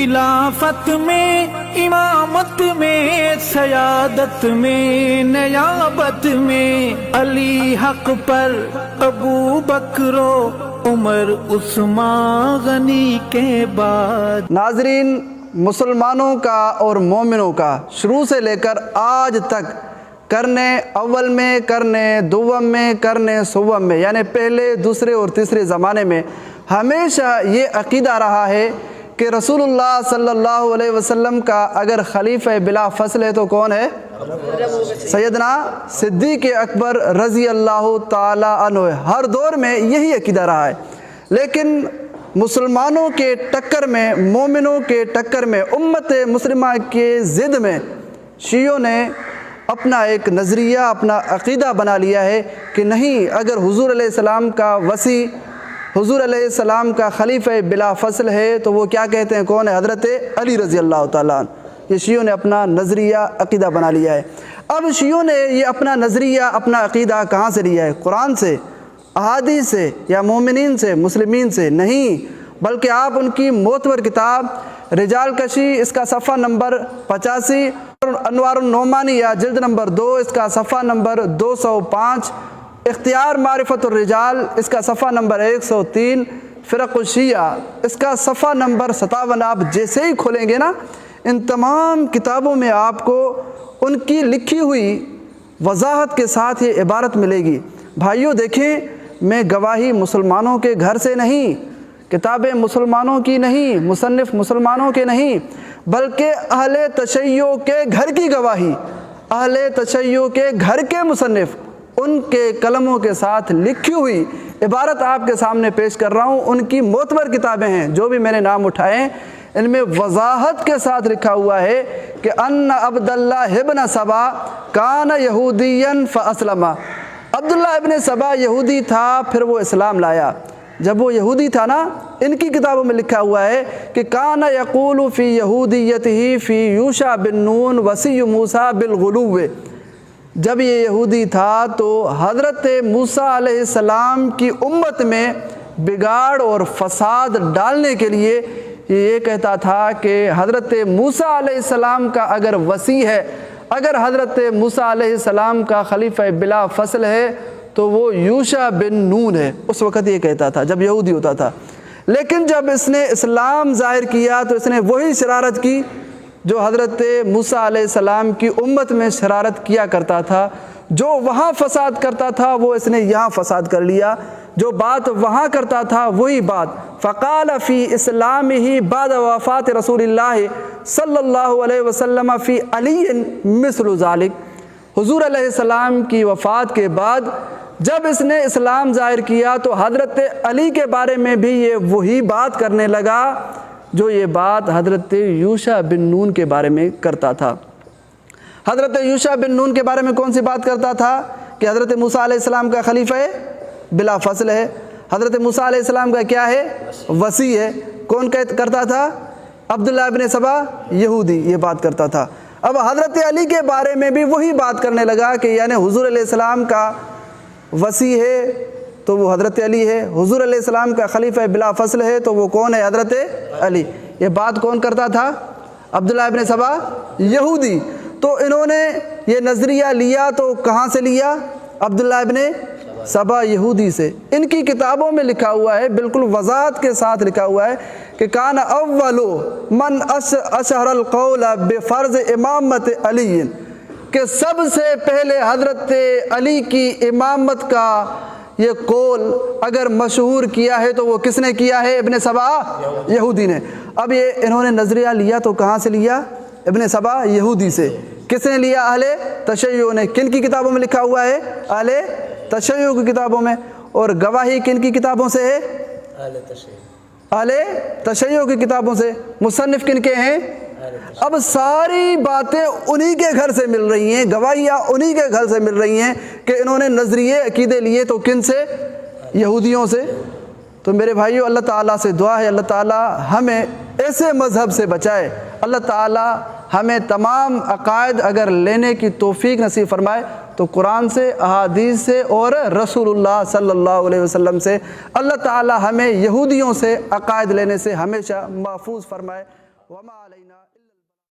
खिलाफत में, इमामत में, सयादत में, नियाबत में अली हक पर अबू बकरो उमर उस्मान गनी के बाद। नाजरीन, मुसलमानों का और मोमिनों का शुरू से लेकर आज तक करने अव्वल में, करने दुव्वम में, करने सुव्वम में, यानी पहले दूसरे और तीसरे ज़माने में हमेशा ये अक़ीदा रहा है कि रसूलुल्लाह सल्लल्लाहु अलैहि वसल्लम का अगर खलीफा बिला फसल है तो कौन है? सैयदना सिद्दीक़ अकबर रज़ी अल्लाह ताला अन्हु। हर दौर में यही अक़ीदा रहा है। लेकिन मुसलमानों के टक्कर में, मोमिनों के टक्कर में, उम्मत मुस्लिमा के ज़िद में शियों ने अपना एक नज़रिया, अपना अक़ीदा बना लिया है कि नहीं, अगर हुज़ूर अलैहिस्सलाम का वसी, हुज़ूर अलैहिस्सलाम का खलीफा बिला फसल है तो वो क्या कहते हैं, कौन है? हज़रत अली रज़ी अल्लाह ताला अन्हु। ये शियों ने अपना नज़रिया, अक़ीदा बना लिया है। अब शियों ने ये अपना नज़रिया, अपना अक़ीदा कहाँ से लिया है? कुरान से, अहादीस से, या मोमिनीन से, मुस्लिमीन से? नहीं, बल्कि आप उनकी मोतबर किताब रिजाल कशी, इसका सफ़ा नंबर 85, और अनवारुन नोमानिया जिल्द नंबर 2, इसका सफ़ा नंबर 205, इख्तियार मारिफतुर रिजाल, इसका सफ़ा नंबर 103, फ़िरक़ुश शिया, इसका सफ़ा नंबर 57, आप जैसे ही खोलेंगे ना, इन तमाम किताबों में आपको उनकी लिखी हुई वजाहत के साथ ये इबारत मिलेगी। भाइयों देखें, मैं गवाही मुसलमानों के घर से नहीं, किताबें मुसलमानों की नहीं, मुसन्निफ़ मुसलमानों के नहीं, बल्कि अहले तशय्यो के घर की गवाही, अहले तशय्यो के घर के मुसन्निफ़, उनके कलमों के साथ लिखी हुई इबारत आपके सामने पेश कर रहा हूँ। उनकी मोतबर किताबें हैं, जो भी मैंने नाम उठाए, इनमें वजाहत के साथ लिखा हुआ है कि अन्ना अब्दुल्लाह इब्न सबा कान यहूदियन फ़अस्लमा। अब्दुल्लाह इब्न सबा यहूदी था, फिर वो इस्लाम लाया। जब वो यहूदी था ना, इनकी किताबों में लिखा हुआ है कि कान यक़ूलु फ़ी यहूदियतिही फ़ी यूशा बिन नून वसी मूसा बिलगुलुव्व। जब ये यहूदी था तो हज़रत मूसा अलैहिस्सलाम की उम्मत में बिगाड़ और फसाद डालने के लिए ये कहता था कि हज़रत मूसा अलैहिस्सलाम का अगर वसी है, अगर हज़रत मूसा अलैहिस्सलाम का खलीफा बिला फसल है तो वो यूशा बिन नून है। उस वक़्त ये कहता था जब यहूदी होता था। लेकिन जब इसने इस्लाम ज़ाहिर किया तो इसने वही शरारत की जो हज़रत मूसा अलैहिस्सलाम की उम्मत में शरारत किया करता था। जो वहाँ फसाद करता था वो इसने यहाँ फसाद कर लिया, जो बात वहाँ करता था वही बात। फ़क़ाल फ़ी इस्लामिही बाद वफ़ात रसूलिल्लाह सल्लल्लाहु अलैहि वसल्लम फ़ी अली मिस्लु ज़ालिक। हुज़ूर अलैहिस्सलाम की वफ़ात के बाद जब इसने इस्लाम ज़ाहिर किया तो हज़रत अली के बारे में भी ये वही बात करने लगा जो ये बात हज़रत यूशा बिन नून के बारे में करता था। हज़रत यूशा बिन नून के बारे में कौन सी बात करता था कि हज़रत मूसा अलैहिस्सलाम का खलीफा बिला फसल है, हज़रत मूसा अलैहिस्सलाम का क्या है? वसी है। कौन करता था? अब्दुल्लाह इब्न सबा यहूदी ये बात करता था। अब हज़रत अली के बारे में भी वही बात करने लगा कि यानी हुज़ूर अलैहिस्सलाम का वसी है तो वो हज़रत अली है, हुज़ूर अलैहिस्सलाम का खलीफा बिला फसल है तो वो कौन है? हज़रत अली। ये बात कौन करता था? अब्दुल्लाह इब्न सबा यहूदी। तो इन्होंने ये नज़रिया लिया तो कहाँ से लिया? अब्दुल्लाह इब्न सबा यहूदी से। इनकी किताबों में लिखा हुआ है, बिल्कुल वज़ाहत के साथ लिखा हुआ है कि कान अव्वलु मन अशहरल क़ौल बिफ़र्ज़ इमामत अली, कि सबसे पहले हज़रत अली की इमामत का ये कौल अगर मशहूर किया है तो वो किसने किया है? इब्न सबा यहूदी ने। अब ये इन्होंने नज़रिया लिया तो कहाँ से लिया? इब्न सबा यहूदी से। किसने लिया? अहले तशय्यो ने। किन की किताबों में लिखा हुआ है? अहले तशय्यो की किताबों में। और गवाही किन की किताबों से है? अहले तशय्यो की किताबों से। मुसन्निफ़ किन के हैं? अब सारी बातें उन्हीं के घर से मिल रही हैं, गवाहियाँ उन्हीं के घर से मिल रही हैं कि इन्होंने नज़रिए अकीदे लिए तो किन से? यहूदियों से। तो मेरे भाइयों, अल्लाह ताला से दुआ है अल्लाह ताला हमें ऐसे मज़हब से बचाए, अल्लाह ताला हमें तमाम अक़ायद अगर लेने की तौफ़ीक नसीब फरमाए तो कुरान से, अहादीस से और रसूलुल्लाह सल्लल्लाहु अलैहि वसल्लम से। अल्लाह ताला हमें यहूदियों से अक़ायद लेने से हमेशा महफूज फरमाए। وما علینا الا